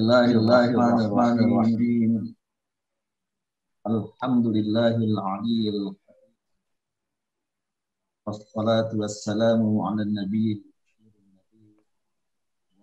Bismillahirrahmanirrahim. Alhamdulillahil aliyyil wassalatu wassalamu ala nabiyil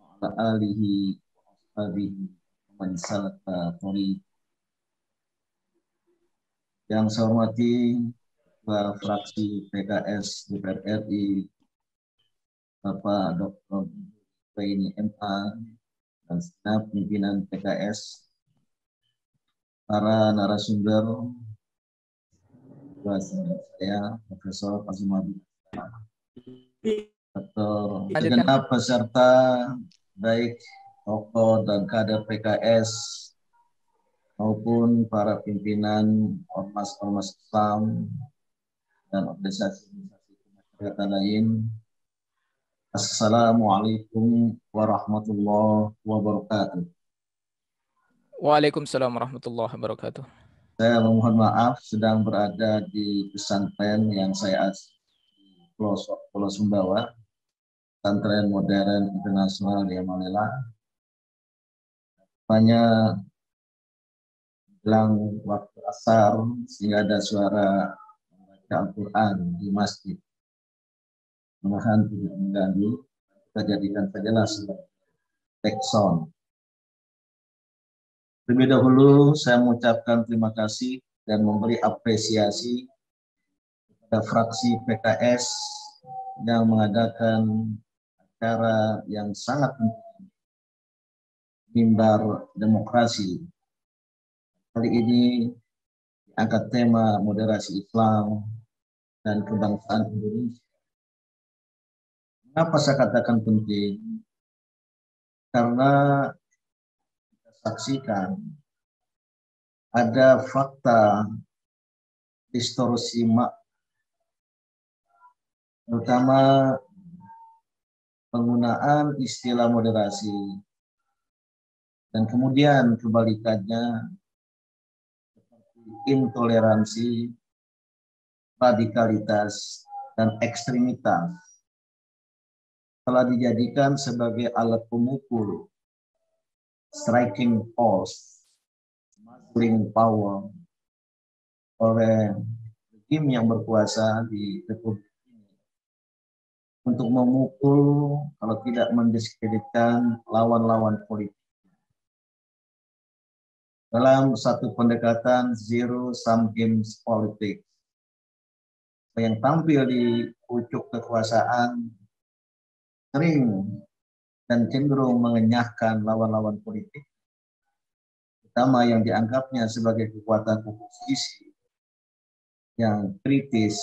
wa ala alihi wa ashabihi wa man salaka thariq. Yang saya hormati Ketua Fraksi PKS DPR RI Bapak Dr. Baini MA dan segenap pimpinan PKS, para narasumber, saya Profesor Azumadi, atau segenap peserta baik tokoh dan kader PKS maupun para pimpinan ormas-ormas Islam dan organisasi-organisasi kemasyarakatan lain. Assalamualaikum warahmatullahi wabarakatuh. Waalaikumsalam warahmatullahi wabarakatuh. Saya memohon maaf sedang berada di pesantren yang saya di Pulau Sumbawa, pesantren modern internasional di Malela. Hanya jelang waktu asar sehingga ada suara membaca Al-Quran di masjid. Mudah-mudahan tidak mengganggu, kita jadikan sajalah sebagai background. Terlebih dahulu saya mengucapkan terima kasih dan memberi apresiasi kepada fraksi PKS yang mengadakan acara yang sangat penting, Mimbar Demokrasi. Kali ini diangkat tema moderasi Islam dan kebangsaan Indonesia. Kenapa saya katakan penting? Karena kita saksikan ada fakta distorsi terutama penggunaan istilah moderasi dan kemudian kebalikannya seperti intoleransi, radikalitas, dan ekstremitas telah dijadikan sebagai alat pemukul, striking force, muscling power oleh rejim yang berkuasa di Republik ini untuk memukul, kalau tidak mendiskreditkan lawan-lawan politik. Dalam satu pendekatan zero-sum games politik yang tampil di pucuk kekuasaan sering dan cenderung mengenyahkan lawan-lawan politik, terutama yang dianggapnya sebagai kekuatan oposisi yang kritis,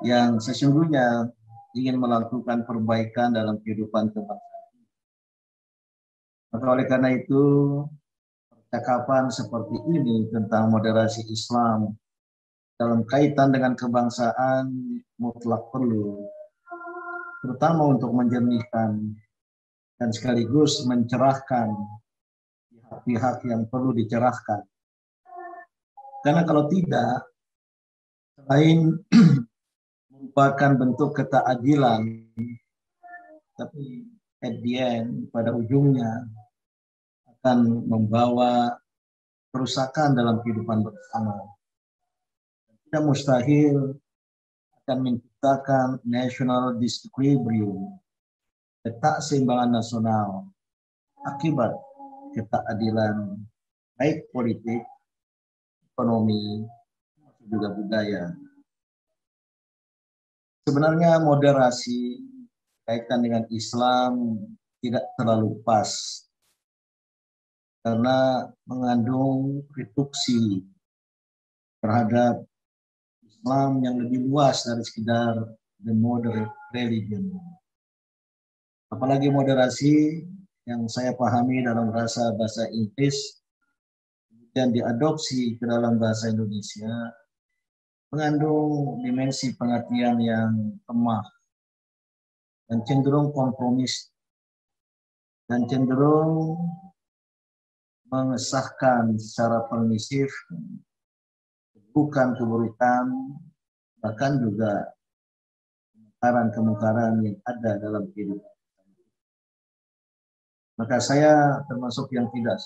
yang sesungguhnya ingin melakukan perbaikan dalam kehidupan kebangsaan. Maka oleh karena itu, percakapan seperti ini tentang moderasi Islam dalam kaitan dengan kebangsaan mutlak perlu, terutama untuk menjernihkan dan sekaligus mencerahkan pihak-pihak yang perlu dicerahkan. Karena kalau tidak, selain merupakan bentuk ketakadilan, tapi at the end, pada ujungnya akan membawa kerusakan dalam kehidupan bersama. Tidak mustahil akan menciptakan national disequilibrium, ketakseimbangan nasional, akibat ketakadilan baik politik, ekonomi, juga budaya. Sebenarnya moderasi kaitan dengan Islam tidak terlalu pas karena mengandung reduksi terhadap Islam yang lebih luas dari sekedar the moderate religion. Apalagi moderasi yang saya pahami dalam bahasa Inggris dan diadopsi ke dalam bahasa Indonesia mengandung dimensi pengertian yang lemah dan cenderung kompromis dan cenderung mengesahkan secara permisif bukan keburukan, bahkan juga kemungkaran-kemungkaran yang ada dalam kehidupan. Maka saya termasuk yang tidak.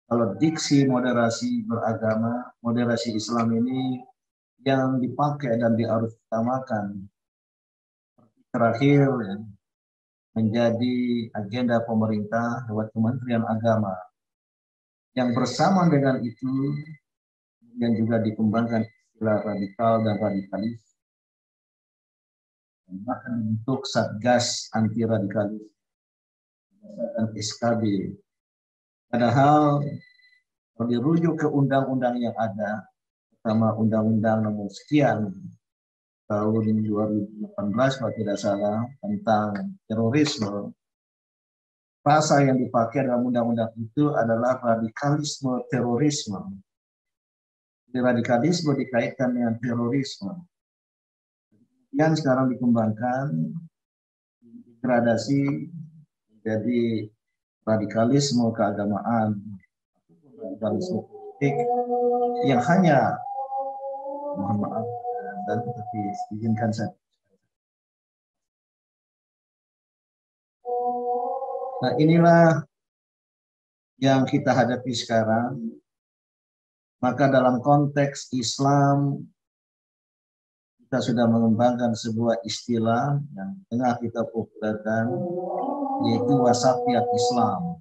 Kalau diksi moderasi beragama, moderasi Islam ini yang dipakai dan diarus utamakan terakhir ya, menjadi agenda pemerintah lewat Kementerian Agama. Yang bersama dengan itu yang juga dikembangkan istilah radikal dan radikalis, bahkan bentuk Satgas Anti Radikalis dan SKB. Padahal kalau dirujuk ke undang-undang yang ada, pertama Undang-Undang Nomor Sekian tahun 2018 kalau tidak salah tentang terorisme, bahasa yang dipakai dalam undang-undang itu adalah radikalisme terorisme. Jadi radikalisme dikaitkan dengan terorisme. Yang sekarang dikembangkan gradasi menjadi radikalisme keagamaan, radikalisme politik yang hanya, mohon maaf, dan tapi izinkan saya. Nah, inilah yang kita hadapi sekarang. Maka dalam konteks Islam, kita sudah mengembangkan sebuah istilah yang tengah kita populerkan, yaitu wasatiyah Islam.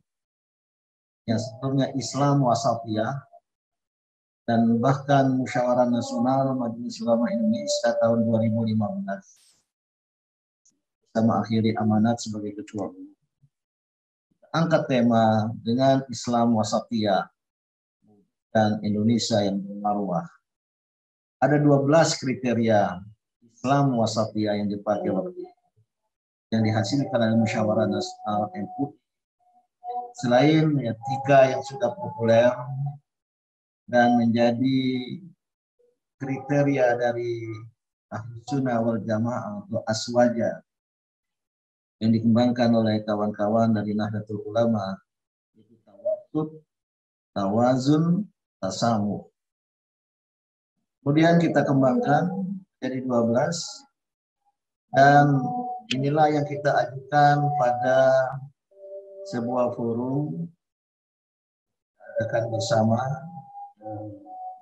Yang sebelumnya Islam wasatiyah, dan bahkan Musyawarah Nasional Majelis Ulama Indonesia tahun 2015 sama akhiri amanat sebagai ketua. Angkat tema dengan Islam wasatiyah dan Indonesia yang bermarwah. Ada 12 kriteria Islam wasatiyah yang dipakai waktu itu, yang dihasilkan oleh Musyawarah Nasional MUI. Selain ya, 3 yang sudah populer dan menjadi kriteria dari Ahlus Sunnah wal Jamaah atau Aswaja yang dikembangkan oleh kawan-kawan dari Nahdlatul Ulama, yaitu tawasud, tawazun, tasamu. Kemudian kita kembangkan jadi 12, dan inilah yang kita ajukan pada sebuah forum akan bersama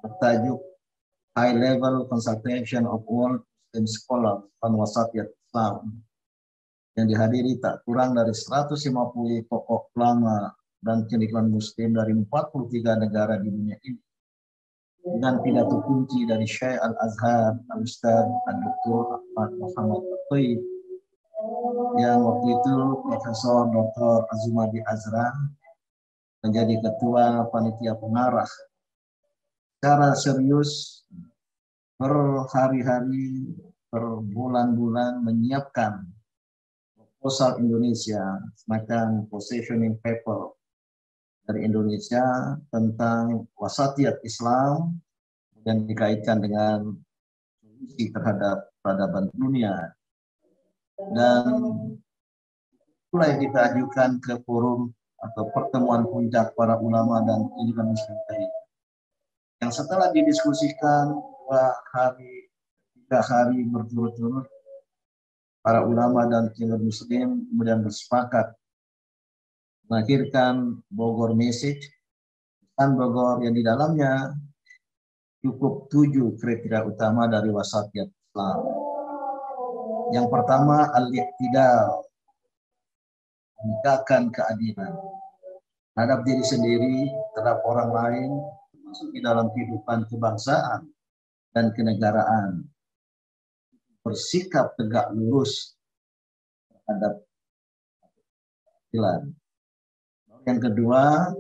bertajuk High Level Consultation of World Muslim Scholars on Wasatiyah Islam, yang dihadiri tak kurang dari 150 tokoh ulama dan cendekiawan muslim dari 43 negara di dunia ini, dengan pidato kunci dari Syekh Al-Azhar Al-Ustaz Dr. Ahmad Muhammad Al-Thayyib, yang waktu itu Profesor Dr. Azumadi Azra menjadi ketua panitia pengarah. Secara serius berhari-hari, berbulan-bulan menyiapkan proposal Indonesia, semacam positioning paper dari Indonesia tentang wasatiyat Islam dan dikaitkan dengan solusi terhadap peradaban dunia. Dan mulai kita ajukan ke forum atau pertemuan puncak para ulama dan cendekiawan muslim tadi, yang setelah didiskusikan 3 hari berturut-turut, para ulama dan cendekiawan muslim kemudian bersepakat melahirkan Bogor Message, pesan Bogor, yang di dalamnya cukup 7 kriteria utama dari wasatiyat Islam. Yang pertama, al-iqtidal, menegakkan keadilan terhadap diri sendiri, terhadap orang lain, termasuk di dalam kehidupan kebangsaan dan kenegaraan. Bersikap tegak lurus terhadap keadilan. Yang kedua,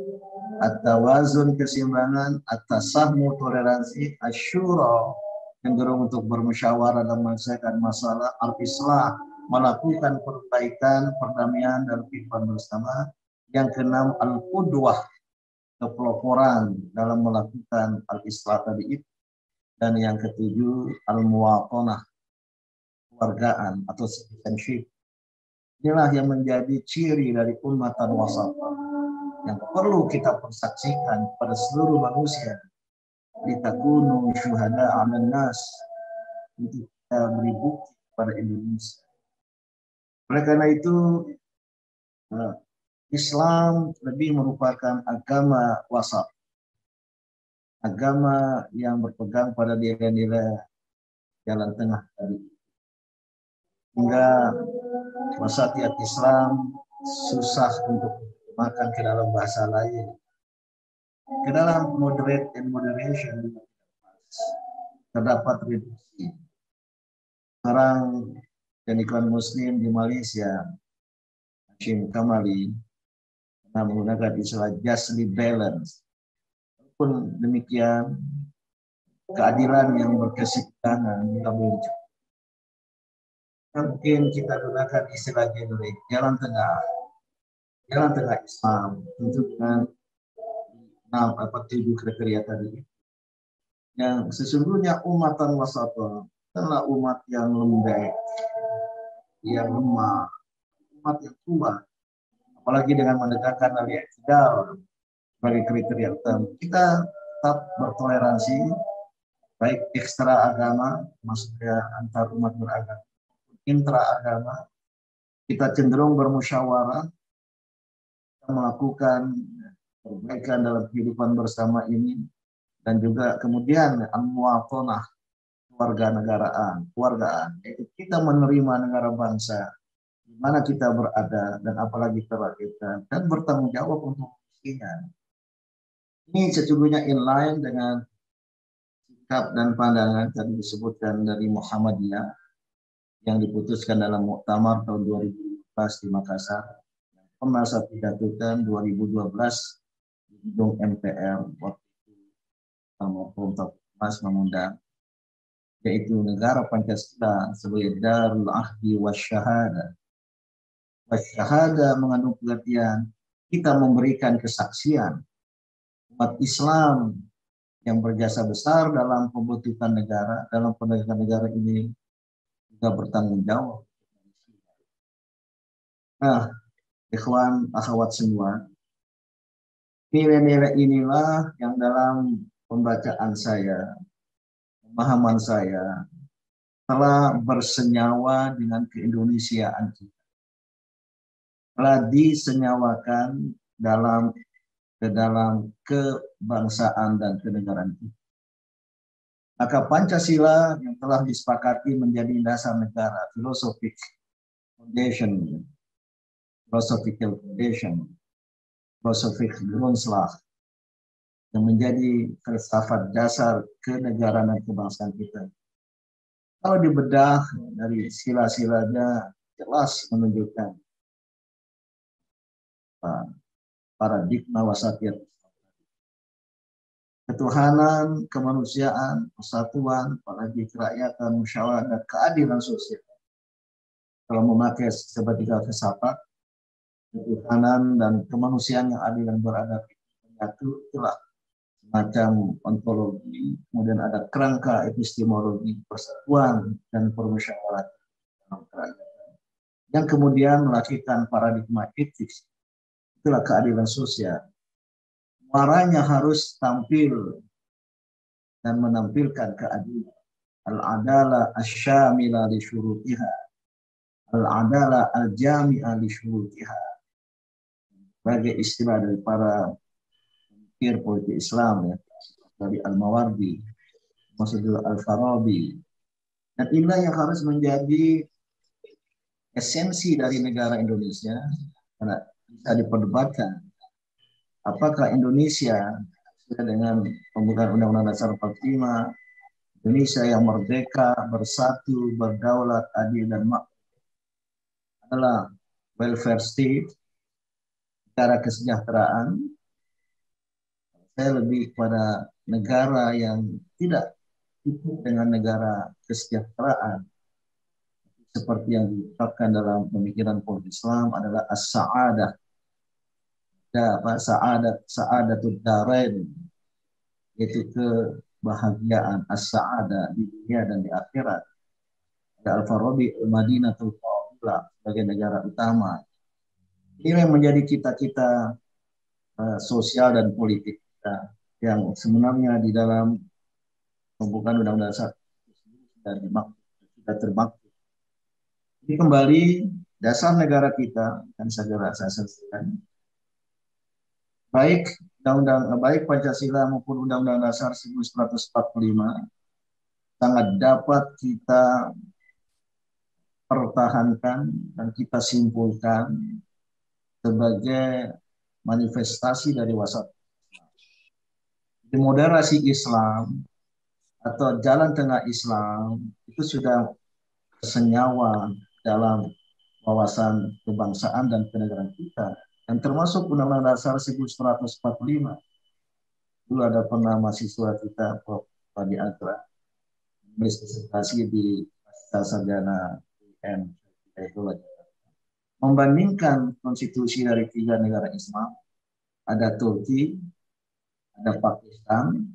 at-tawazun, keseimbangan, at-tasahmu, toleransi, asyura, cenderung untuk bermusyawarah dan menyelesaikan masalah, al-islah, melakukan perbaikan, perdamaian dan kehidupan bersama. Yang keenam, al-qudwah, kepeloporan dalam melakukan al-islah tadi itu. Dan yang ketujuh, al-muwaqanah, kewargaan atau citizenship. Inilah yang menjadi ciri dari ummatan wasatah yang perlu kita persaksikan pada seluruh manusia. Litakunu syuhada 'alan nas, untuk kita beri bukti pada Indonesia. Oleh karena itu, Islam lebih merupakan agama wasat, agama yang berpegang pada nilai-nilai jalan tengah tadi. Hingga wasatiyat Islam susah untuk makan ke dalam bahasa lain. Ke dalam moderate and moderation terdapat reduksi. Sekarang iklan Muslim di Malaysia, Hashim Kamali, menggunakan istilah justly balance. Walaupun demikian, keadilan yang berkeseimbangan juga muncul. Mungkin kita gunakan istilah generik, jalan tengah Islam, tentu dengan 7 kriteria tadi. Yang sesungguhnya umatan wasatun adalah umat yang lembek, yang lemah, umat yang kuat, apalagi dengan menegakkan al-i'tidal sebagai kriteria utama. Kita tetap bertoleransi, baik ekstra agama, maksudnya antar umat beragama, intra agama. Kita cenderung bermusyawarah, kita melakukan perbaikan dalam kehidupan bersama ini, dan juga kemudian al-muwatonah, kewargaan, yaitu kita menerima negara bangsa di mana kita berada dan apalagi kita dan bertanggung jawab untuk misinya. Ini sesungguhnya inline dengan sikap dan pandangan tadi disebutkan dari Muhammadiyah yang diputuskan dalam muktamar tahun 2015 di Makassar, yang pernah saya pidatokan 2012 di gedung MPR waktu itu maupun Mas mengundang, yaitu negara Pancasila sebagai darul ahdi wasyahada. Wasyahada mengandung pengertian kita memberikan kesaksian umat Islam yang berjasa besar dalam pembentukan negara, dalam penegakan negara ini juga bertanggung jawab. Nah, ikhwan akhwat semua, nilai-nilai inilah yang dalam pembacaan saya, pemahaman saya, telah bersenyawa dengan keindonesiaan kita. Telah disenyawakan ke dalam kebangsaan dan kenegaraan kita. Maka Pancasila yang telah disepakati menjadi dasar negara, philosophical foundation, Grundslag, yang menjadi filsafat dasar kenegaraan dan kebangsaan kita. Kalau dibedah dari sila-silanya jelas menunjukkan paradigma wasatiyat, ketuhanan, kemanusiaan, persatuan, apalagi kerakyatan, musyawarah, dan keadilan sosial. Kalau memakai seperti kata filsafat, ketuhanan dan kemanusiaan yang adil dan beradab menyatu, itulah semacam ontologi. Kemudian ada kerangka epistemologi, persatuan dan permusyawaratan dalam kerakyatan, yang kemudian melahirkan paradigma etis. Itulah keadilan sosial. Muaranya harus tampil dan menampilkan keadilan. Al-adalah asyamila li syurutiha. Al-adalah al-jami'a li syurutiha. Sebagai istilah dari para pemikir politik Islam, ya, dari Al-Mawardi, maksudnya Al-Farabi. Dan inilah yang harus menjadi esensi dari negara Indonesia, karena bisa diperdebatkan apakah Indonesia dengan pembukaan Undang-Undang Dasar 45, Indonesia yang merdeka, bersatu, berdaulat, adil dan makmur adalah welfare state, negara kesejahteraan. Saya lebih pada negara yang tidak cukup dengan negara kesejahteraan, seperti yang diungkapkan dalam pemikiran politik Islam adalah as-sa'adah. Sa'adatul darain, yaitu kebahagiaan, as-sa'adah di dunia dan di akhirat. Al-Farabi Madinatul Fadilah sebagai negara utama. Ini yang menjadi cita-cita sosial dan politik kita, yang sebenarnya di dalam pembukaan Undang-Undang Dasar sudah termaktub. Ini kembali dasar negara kita, dan saya selesaikan. baik Pancasila maupun Undang-Undang Dasar 1945 sangat dapat kita pertahankan dan kita simpulkan sebagai manifestasi dari wasat. Di moderasi Islam atau jalan tengah Islam itu sudah senyawa dalam wawasan kebangsaan dan kenegaraan kita. Dan termasuk Undang-Undang Dasar 1945. Dulu ada pernah mahasiswa kita, Prof. Fadi Agra, menulis disertasi di Sarjana UIN, membandingkan konstitusi dari 3 negara Islam, ada Turki, ada Pakistan,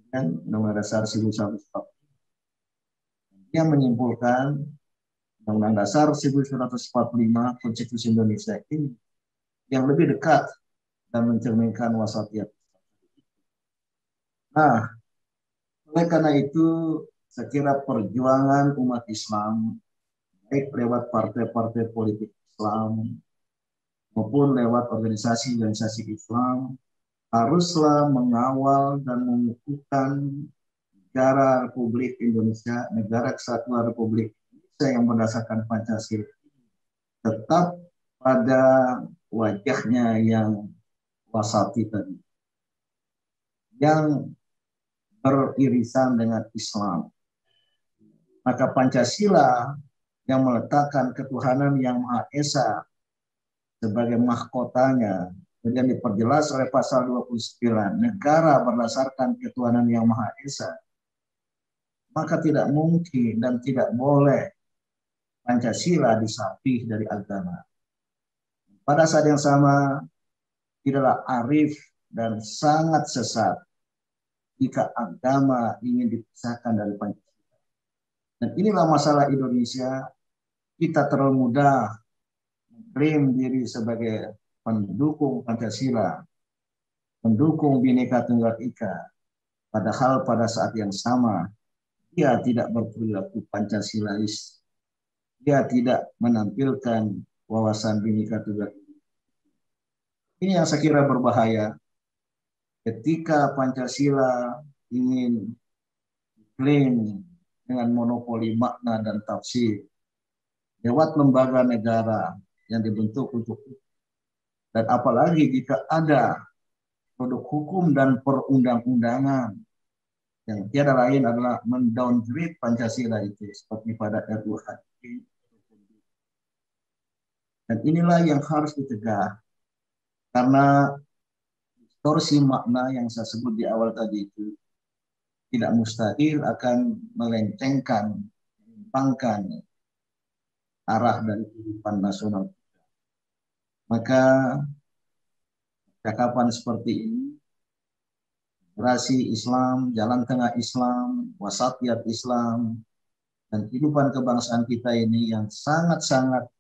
dan Undang-Undang Dasar 1945. Yang menyimpulkan Undang-Undang Dasar 1945 Konstitusi Indonesia ini yang lebih dekat dan mencerminkan wasatiyat. Nah, oleh karena itu saya kira perjuangan umat Islam baik lewat partai-partai politik Islam maupun lewat organisasi-organisasi Islam haruslah mengawal dan mengukuhkan negara Republik Indonesia, negara kesatuan Republik Indonesia yang berdasarkan Pancasila tetap pada wajahnya yang wasati tadi, yang beririsan dengan Islam. Maka Pancasila yang meletakkan ketuhanan yang Maha Esa sebagai mahkotanya, dan diperjelas oleh pasal 29, negara berdasarkan ketuhanan yang Maha Esa, maka tidak mungkin dan tidak boleh Pancasila disapih dari agama. Pada saat yang sama, tidaklah arif dan sangat sesat jika agama ingin dipisahkan dari Pancasila. Dan inilah masalah Indonesia, kita terlalu mudah mengklaim diri sebagai pendukung Pancasila, pendukung Bhinneka Tunggal Ika, padahal pada saat yang sama, dia tidak berperilaku Pancasilais, dia tidak menampilkan wawasan Bhinneka Tunggal Ika. Ini yang saya kira berbahaya ketika Pancasila ingin diklaim dengan monopoli makna dan tafsir lewat lembaga negara yang dibentuk untuk itu. Dan apalagi jika ada produk hukum dan perundang-undangan yang tiada lain adalah mendowngrade Pancasila itu seperti pada RUU HIP. Dan inilah yang harus dicegah, karena distorsi makna yang saya sebut di awal tadi itu tidak mustahil akan melencengkan, menyimpangkan arah dari kehidupan nasional. Maka cakapan seperti ini, generasi Islam, jalan tengah Islam, wasatiyat Islam, dan kehidupan kebangsaan kita ini yang sangat-sangat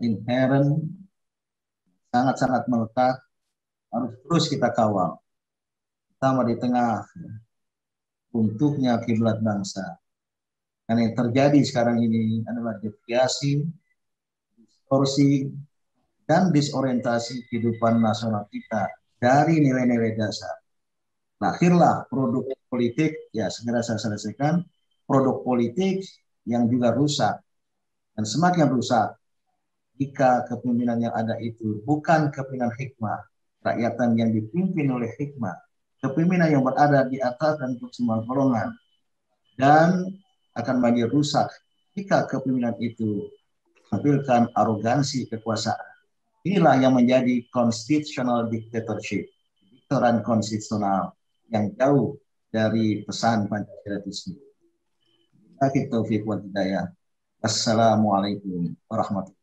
inherent, sangat-sangat melekat, harus terus kita kawal. Pertama di tengah runtuhnya kiblat bangsa. Karena yang terjadi sekarang ini adalah deviasi, distorsi, dan disorientasi kehidupan nasional kita dari nilai-nilai dasar. Lahirlah produk politik, ya segera saya selesaikan, produk politik yang juga rusak. Dan semakin rusak jika kepemimpinan yang ada itu bukan kepemimpinan hikmah, rakyatan yang dipimpin oleh hikmah, kepemimpinan yang berada di atas dan untuk semua golongan, dan akan menjadi rusak jika kepemimpinan itu menampilkan arogansi kekuasaan. Inilah yang menjadi constitutional dictatorship, diktatoran konstitusional yang jauh dari pesan Pancasila itu sendiri. Assalamualaikum warahmatullahi wabarakatuh.